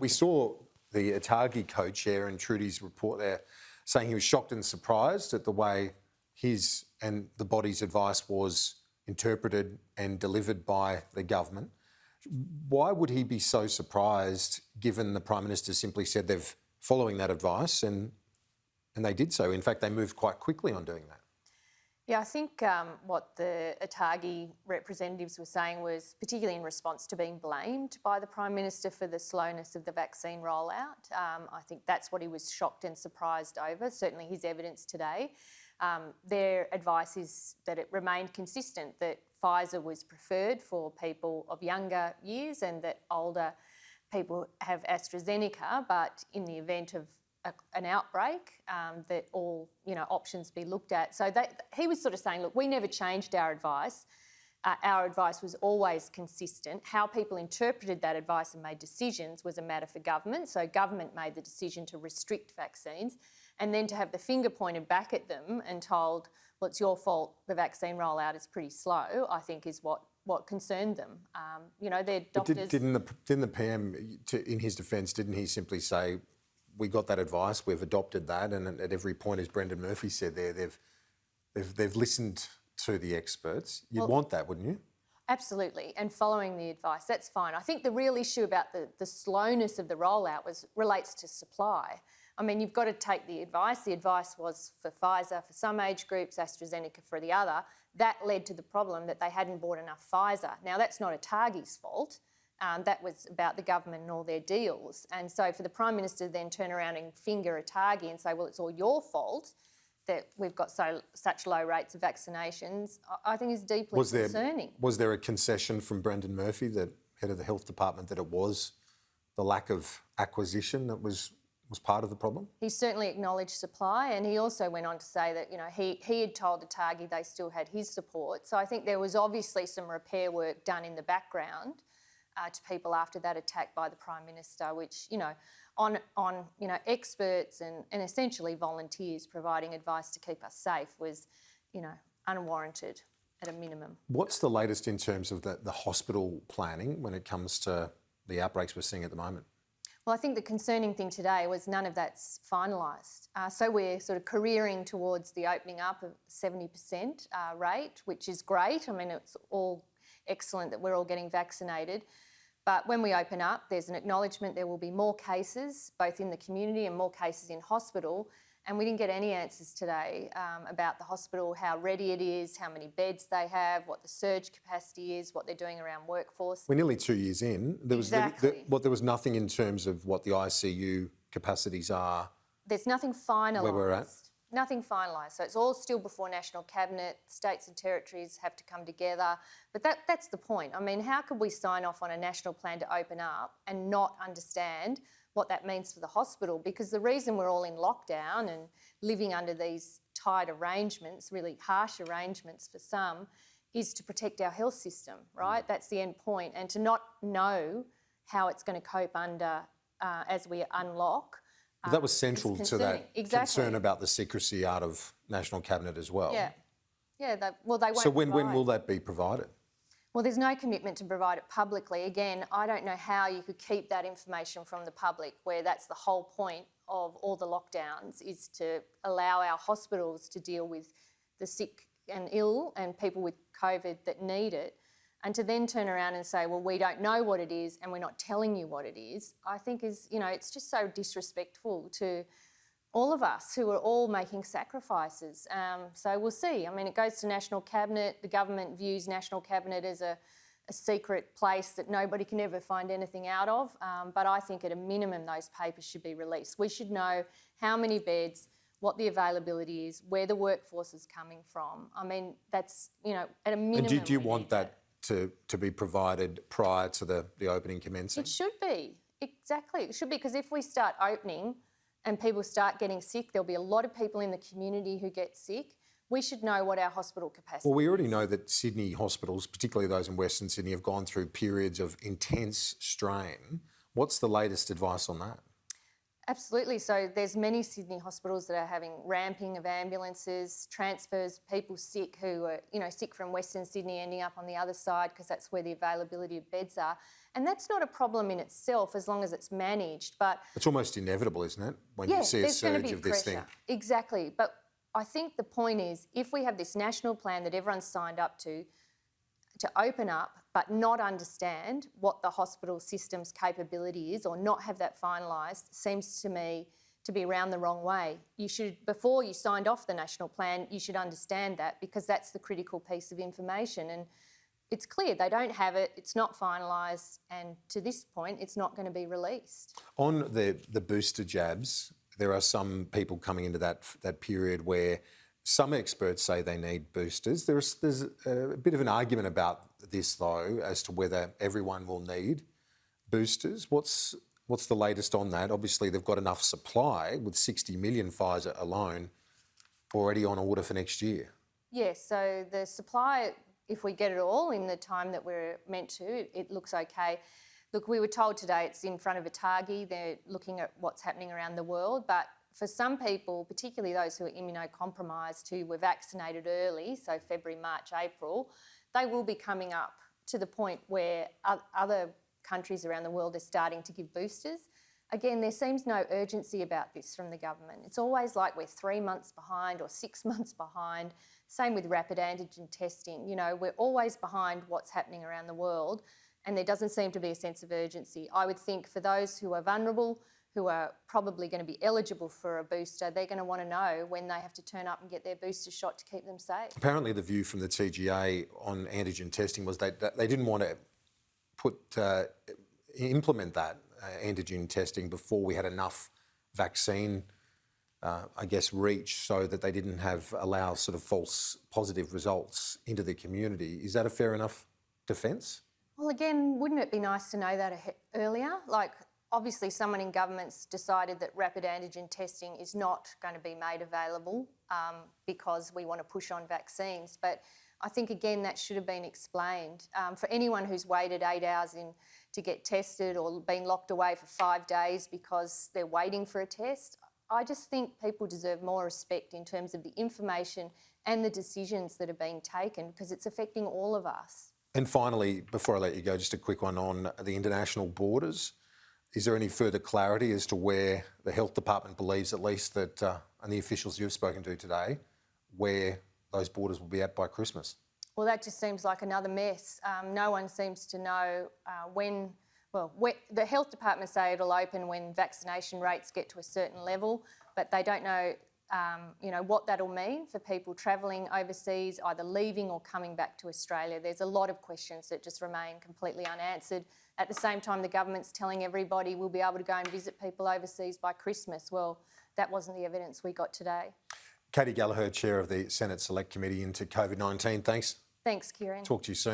We saw the Atagi co-chair in Trudy's report there saying he was shocked and surprised at the way his and the body's advice was interpreted and delivered by the government. Why would he be so surprised given the Prime Minister simply said they're following that advice and they did so? In fact, they moved quite quickly on doing that. Yeah, I think what the Atagi representatives were saying was, particularly in response to being blamed by the Prime Minister for the slowness of the vaccine rollout, I think that's what he was shocked and surprised over, certainly his evidence today. Their advice is that it remained consistent, that Pfizer was preferred for people of younger years and that older people have AstraZeneca, but in the event of an outbreak, that all options be looked at. So he was sort of saying, look, we never changed our advice. Our advice was always consistent. How people interpreted that advice and made decisions was a matter for government. So government made the decision to restrict vaccines, and then to have the finger pointed back at them and told, well, it's your fault, the vaccine rollout is pretty slow, I think is what concerned them. Their doctors... Didn't the PM, in his defence, didn't he simply say, we got that advice, we've adopted that, and at every point, as Brendan Murphy said there, they've listened to the experts. You'd want that, wouldn't you? Absolutely, and following the advice, that's fine. I think the real issue about the slowness of the rollout relates to supply. I mean, you've got to take the advice. The advice was for Pfizer for some age groups, AstraZeneca for the other. That led to the problem that they hadn't bought enough Pfizer. Now, that's not Atagi's fault. That was about the government and all their deals. And so for the Prime Minister to then turn around and finger Atagi and say, well, it's all your fault that we've got such low rates of vaccinations, I think is deeply concerning. Was there a concession from Brendan Murphy, the head of the Health Department, that it was the lack of acquisition that was part of the problem? He certainly acknowledged supply, and he also went on to say that, he had told Atagi they still had his support. So I think there was obviously some repair work done in the background to people after that attack by the Prime Minister, which, on experts and essentially volunteers providing advice to keep us safe was, unwarranted at a minimum. What's the latest in terms of the hospital planning when it comes to the outbreaks we're seeing at the moment? Well, I think the concerning thing today was none of that's finalised. So we're sort of careering towards the opening up of 70% rate, which is great. I mean, it's all excellent that we're all getting vaccinated. But when we open up, there's an acknowledgement there will be more cases, both in the community and more cases in hospital. And we didn't get any answers today about the hospital, how ready it is, how many beds they have, what the surge capacity is, what they're doing around workforce. We're nearly 2 years in. There was nothing in terms of what the ICU capacities are. There's nothing finalised. Where we're at? Nothing finalised. So it's all still before National Cabinet. States and territories have to come together. But that's the point. I mean, how could we sign off on a national plan to open up and not understand what that means for the hospital? Because the reason we're all in lockdown and living under these tight arrangements, really harsh arrangements for some, is to protect our health system, right? That's the end point. And to not know how it's going to cope under as we unlock. But that was central to that concern about the secrecy out of National Cabinet as well. Yeah. Yeah, they won't So when will that be provided? Well, there's no commitment to provide it publicly. Again, I don't know how you could keep that information from the public, where that's the whole point of all the lockdowns, is to allow our hospitals to deal with the sick and ill and people with COVID that need it, and to then turn around and say, well, we don't know what it is and we're not telling you what it is, I think is, it's just so disrespectful to all of us who are all making sacrifices. So we'll see. I mean, it goes to National Cabinet. The government views National Cabinet as a secret place that nobody can ever find anything out of. But I think at a minimum, those papers should be released. We should know how many beds, what the availability is, where the workforce is coming from. I mean, that's, at a minimum. And did you want that to be provided prior to the opening commencing? It should be. Exactly. It should be, because if we start opening and people start getting sick, there'll be a lot of people in the community who get sick. We should know what our hospital capacity is. Well, we already know that Sydney hospitals, particularly those in Western Sydney, have gone through periods of intense strain. What's the latest advice on that? Absolutely. So there's many Sydney hospitals that are having ramping of ambulances, transfers, people sick who are, sick from Western Sydney ending up on the other side because that's where the availability of beds are. And that's not a problem in itself as long as it's managed. But It's almost inevitable, isn't it, when you see a there's going to surge be of this pressure. thing? Exactly. But I think the point is, if we have this national plan that everyone's signed up to open up but not understand what the hospital system's capability is or not have that finalised, seems to me to be around the wrong way. You should, before you signed off the national plan, you should understand that, because that's the critical piece of information. And it's clear they don't have it, it's not finalised, and to this point it's not going to be released. On the booster jabs, there are some people coming into that period where some experts say they need boosters. There's a bit of an argument about this, though, as to whether everyone will need boosters. What's the latest on that? Obviously, they've got enough supply with 60 million Pfizer alone already on order for next year. Yes, so the supply, if we get it all in the time that we're meant to, it looks okay. Look, we were told today it's in front of ATAGI. They're looking at what's happening around the world, but for some people, particularly those who are immunocompromised, who were vaccinated early, so February, March, April, they will be coming up to the point where other countries around the world are starting to give boosters. Again, there seems no urgency about this from the government. It's always like we're 3 months behind or 6 months behind. Same with rapid antigen testing. We're always behind what's happening around the world, and there doesn't seem to be a sense of urgency. I would think for those who are vulnerable, who are probably going to be eligible for a booster, they're going to want to know when they have to turn up and get their booster shot to keep them safe. Apparently the view from the TGA on antigen testing was that they didn't want to implement that antigen testing before we had enough vaccine, reach, so that they didn't allow sort of false positive results into the community. Is that a fair enough defence? Well, again, wouldn't it be nice to know that earlier? Obviously, someone in government's decided that rapid antigen testing is not going to be made available because we want to push on vaccines. But I think, again, that should have been explained. For anyone who's waited 8 hours to get tested or been locked away for 5 days because they're waiting for a test, I just think people deserve more respect in terms of the information and the decisions that are being taken, because it's affecting all of us. And finally, before I let you go, just a quick one on the international borders. Is there any further clarity as to where the health department believes, at least, that, and the officials you've spoken to today, where those borders will be at by Christmas? Well, that just seems like another mess. No one seems to know when. Well, the health department say it'll open when vaccination rates get to a certain level, but they don't know, what that'll mean for people travelling overseas, either leaving or coming back to Australia. There's a lot of questions that just remain completely unanswered. At the same time, the government's telling everybody we'll be able to go and visit people overseas by Christmas. Well, that wasn't the evidence we got today. Katy Gallagher, Chair of the Senate Select Committee into COVID-19. Thanks. Thanks, Kieran. Talk to you soon.